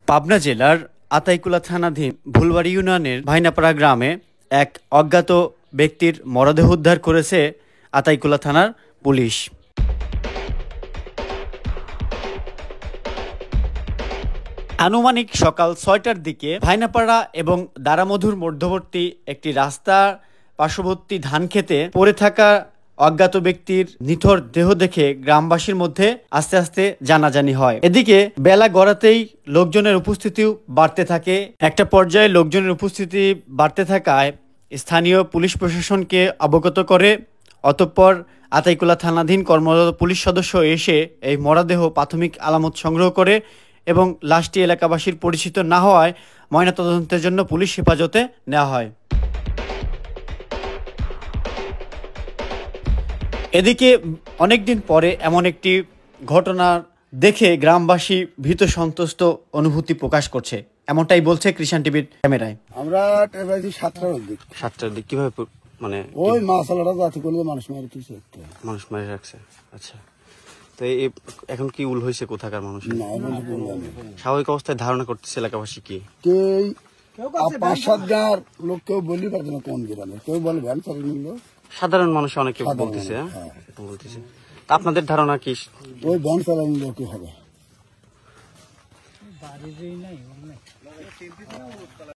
পাবনা জেলার আতাইকুলা থানাধীন ভুলবাড়ি ইউনিয়নের ভাইনাপাড়া গ্রামে এক অজ্ঞাত ব্যক্তির মরদেহ উদ্ধার করেছে আতাইকুলা থানার পুলিশ। আনুমানিক সকাল ৬টার দিকে ভাইনাপাড়া এবং দারামধুর মধ্যবর্তী একটি রাস্তার পার্শ্ববর্তী ধান খেতে পড়ে থাকা অজ্ঞাত ব্যক্তির নিথর দেহ দেখে গ্রামবাসীর মধ্যে আস্তে আস্তে জানাজানি হয়। এদিকে বেলা গড়াতেই লোকজনের উপস্থিতিও বাড়তে থাকে। একটা পর্যায়ে লোকজনের উপস্থিতি বাড়তে থাকায় স্থানীয় পুলিশ প্রশাসনকে অবগত করে। অতঃপর আতাইকুলা থানাধীন কর্মরত পুলিশ সদস্য এসে এই মরদেহ প্রাথমিক আলামত সংগ্রহ করে এবং লাশটি এলাকাবাসীর পরিচিত না হওয়ায় ময়নাতদন্তের জন্য পুলিশ হেফাজতে নেওয়া হয়। এদিকে অনেকদিন পরে এমন একটি ঘটনা দেখে গ্রামবাসী ভীত সন্ত্রস্ত অনুভূতি প্রকাশ করছে, এমনটাই বলছে কৃষাণ টিভির ক্যামেরায়। আমরা 7টার দিক কিভাবে মানে ওই মাছালাটা জাতি করলে মানুষ মারি রাখছে। আচ্ছা, তো এখন কি উল হয়েছে কোথাকার মানুষ? স্বাভাবিক অবস্থায় ধারণা করতেছে এলাকাবাসী কি 5-7 গাঁর লোক কেউ বলতে পারছে না কোন গ্রামে, কেউ বলবেন সাধারণ মানুষ অনেকে বলতেছে। আপনাদের ধারণা কি ওই বন চালানোর লোক হবে?